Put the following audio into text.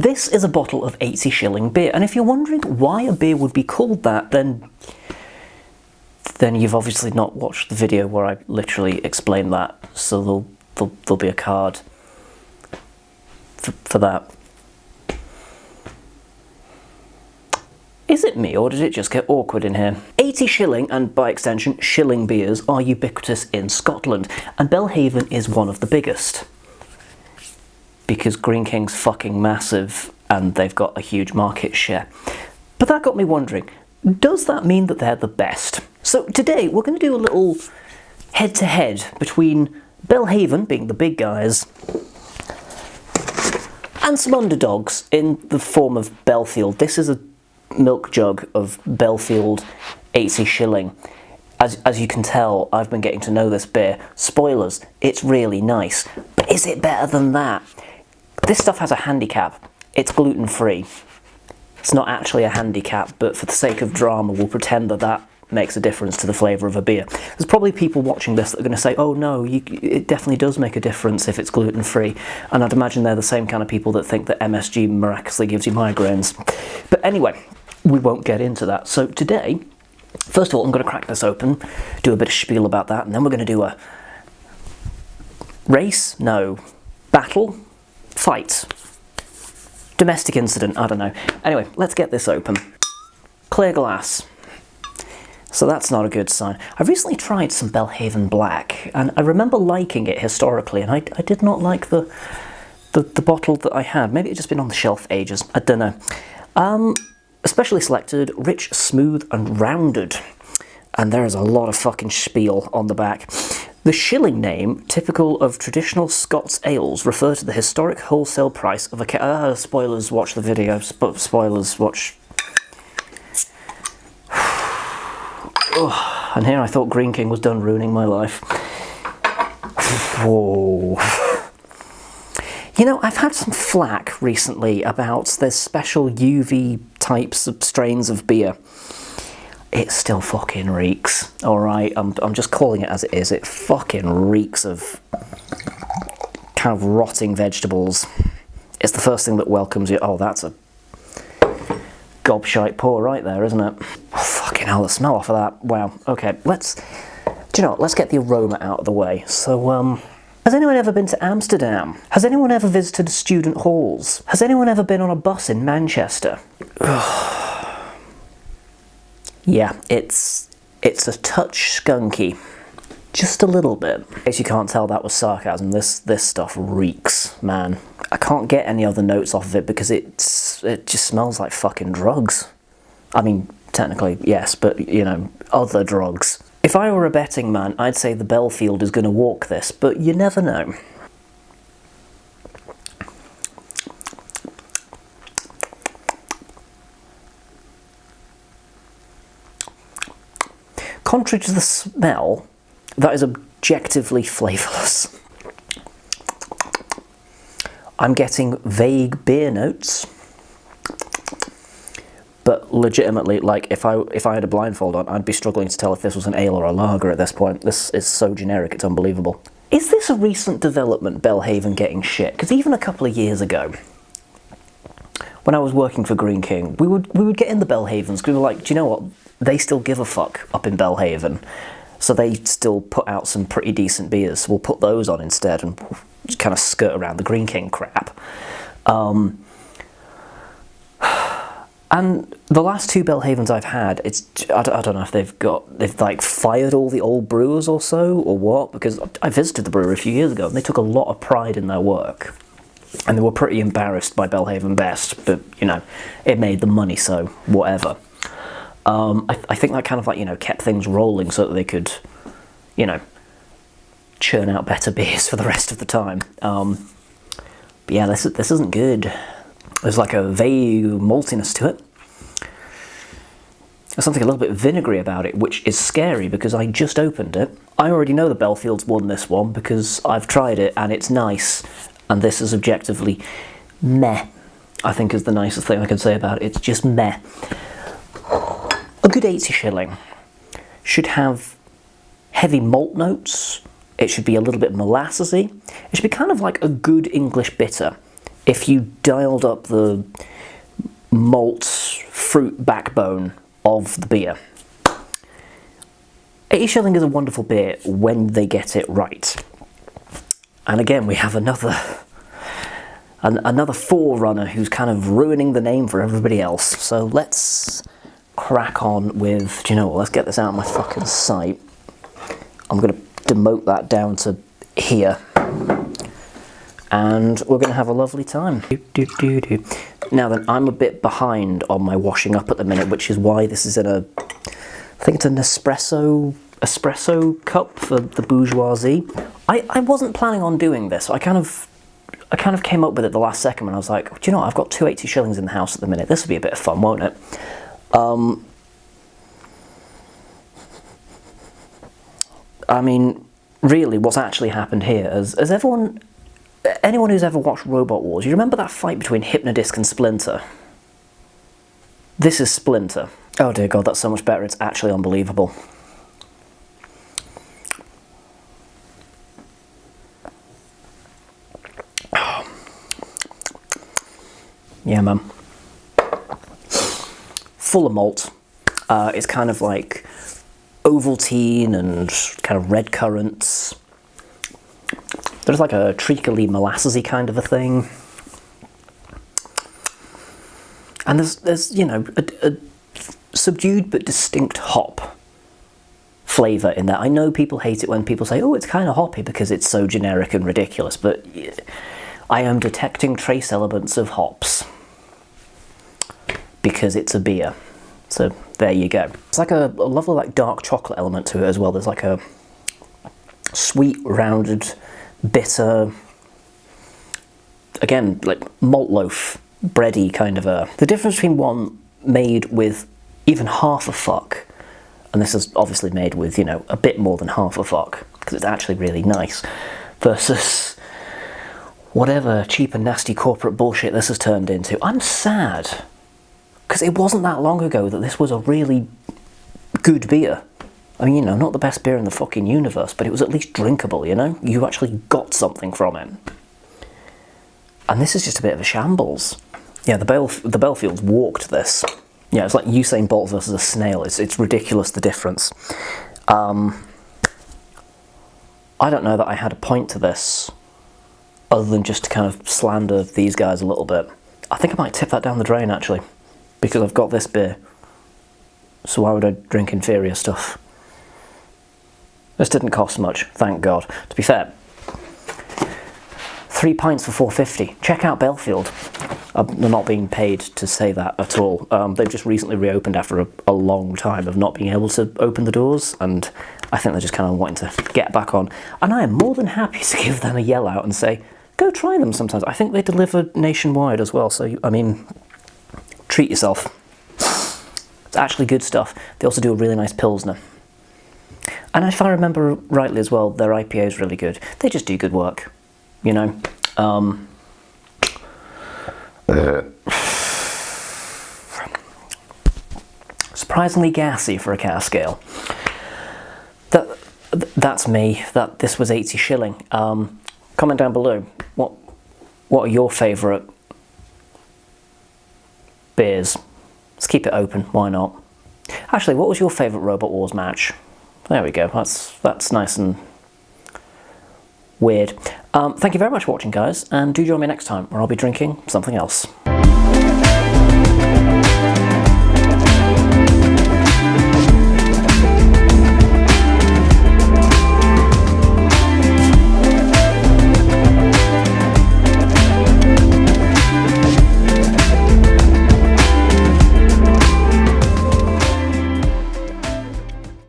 This is a bottle of 80 Shilling beer, and if you're wondering why a beer would be called that, then you've obviously not watched the video where I literally explain that, so there'll be a card for that. Is it me, or did it just get awkward in here? 80 Shilling, and by extension Shilling beers, are ubiquitous in Scotland, and Belhaven is one of the biggest. Because Greene King's fucking massive, and they've got a huge market share. But that got me wondering, does that mean that they're the best? So today we're going to do a little head-to-head between Belhaven, being the big guys, and some underdogs in the form of Belfield. This is a milk jug of Belfield 80 Shilling. As you can tell, I've been getting to know this beer. Spoilers, it's really nice. But is it better than that? This stuff has a handicap. It's gluten-free. It's not actually a handicap, but for the sake of drama, we'll pretend that that makes a difference to the flavour of a beer. There's probably people watching this that are going to say, oh no, it definitely does make a difference if it's gluten-free. And I'd imagine they're the same kind of people that think that MSG miraculously gives you migraines. But anyway, we won't get into that. So today, first of all, I'm going to crack this open, do a bit of spiel about that, and then we're going to do a race? No. Battle? Fight? Domestic incident? I don't know. Anyway, let's get this open. Clear glass. So that's not a good sign. I recently tried some Belhaven Black, and I remember liking it historically, and I did not like the bottle that I had. Maybe it's just been on the shelf ages. I don't know. Especially selected, rich, smooth, and rounded. And there is a lot of fucking spiel on the back. The Shilling name, typical of traditional Scots ales, refer to the historic wholesale price of a spoilers, watch the video. Spoilers, watch. Oh, and here I thought Greene King was done ruining my life. Whoa. You know, I've had some flack recently about this special UV types of strains of beer. It still fucking reeks, alright? I'm just calling it as it is. It fucking reeks of kind of rotting vegetables. It's the first thing that welcomes you. Oh, that's a gobshite pour right there, isn't it? Oh, fucking hell, the smell off of that. Wow. Okay, let's get the aroma out of the way. So, has anyone ever been to Amsterdam? Has anyone ever visited student halls? Has anyone ever been on a bus in Manchester? Yeah, it's a touch skunky. Just a little bit. In case you can't tell, that was sarcasm. This stuff reeks, man. I can't get any other notes off of it because it just smells like fucking drugs. I mean, technically, yes, but, you know, other drugs. If I were a betting man, I'd say the Belfield is going to walk this, but you never know. Contrary to the smell, that is objectively flavourless. I'm getting vague beer notes, but legitimately, like, if I had a blindfold on, I'd be struggling to tell if this was an ale or a lager at this point. This is so generic, it's unbelievable. Is this a recent development, Belhaven getting shit? Because even a couple of years ago, when I was working for Greene King, we would get in the Belhavens, because we were like, do you know what? They still give a fuck up in Belhaven, so they still put out some pretty decent beers, so we'll put those on instead and just kind of skirt around the Greene King crap. And the last two Belhavens I've had, I don't know if they've like fired all the old brewers or so, or what, because I visited the brewery a few years ago and they took a lot of pride in their work. And they were pretty embarrassed by Belhaven Best, but, you know, it made them money, so whatever. I think that kind of, like, you know, kept things rolling so that they could, you know, churn out better beers for the rest of the time. But yeah, this isn't good. There's like a vague maltiness to it. There's something a little bit vinegary about it, which is scary because I just opened it. I already know the Belfield's won this one because I've tried it and it's nice. And this is objectively meh, I think is the nicest thing I can say about it. It's just meh. A good 80 Shilling should have heavy malt notes. It should be a little bit molassesy. It should be kind of like a good English bitter. if you dialed up the malt fruit backbone of the beer. 80 Shilling is a wonderful beer when they get it right. And again, we have another forerunner who's kind of ruining the name for everybody else. So let's crack on with, do you know what, let's get this out of my fucking sight. I'm going to demote that down to here. And we're going to have a lovely time. Now then, I'm a bit behind on my washing up at the minute, which is why this is in a, I think it's an espresso cup for the bourgeoisie. I wasn't planning on doing this. I kind of came up with it the last second when I was like, do you know what, I've got 2 80 Shillings in the house at the minute. This will be a bit of fun, won't it? I mean, really, what's actually happened here is anyone who's ever watched Robot Wars, you remember that fight between Hypnodisc and Splinter? This is Splinter. Oh dear God, that's so much better. It's actually unbelievable. Yeah, man. Full of malt. It's kind of like Ovaltine and kind of red currants. There's like a treacly molassesy kind of a thing. And there's you know, a subdued but distinct hop flavour in there. I know people hate it when people say, oh, it's kind of hoppy because it's so generic and ridiculous, but I am detecting trace elements of hops because it's a beer. So there you go. It's like a lovely like dark chocolate element to it as well. There's like a sweet, rounded, bitter, again, like malt loaf, bready kind of a... The difference between one made with even half a fuck, and this is obviously made with, you know, a bit more than half a fuck, because it's actually really nice, versus whatever cheap and nasty corporate bullshit this has turned into. I'm sad, because it wasn't that long ago that this was a really good beer. I mean, you know, not the best beer in the fucking universe, but it was at least drinkable, you know? You actually got something from it. And this is just a bit of a shambles. Yeah, the Belfields walked this. Yeah, it's like Usain Bolt versus a snail. It's ridiculous, the difference. I don't know that I had a point to this, other than just to kind of slander these guys a little bit. I think I might tip that down the drain, actually, because I've got this beer. So why would I drink inferior stuff? This didn't cost much, thank God. To be fair, 3 pints for £4.50. Check out Belfield. They're not being paid to say that at all. They've just recently reopened after a long time of not being able to open the doors, and I think they're just kind of wanting to get back on. And I am more than happy to give them a yell out and say, go try them sometimes. I think they deliver nationwide as well, so, I mean, treat yourself. It's actually good stuff. They also do a really nice Pilsner. And if I remember rightly as well, their IPA is really good. They just do good work, you know. Surprisingly gassy for a cask ale. That's me. This was 80 Shilling. Comment down below. What are your favourite beers? Let's keep it open. Why not? Actually, what was your favourite Robot Wars match? There we go. That's nice and weird. Thank you very much for watching, guys, and do join me next time where I'll be drinking something else.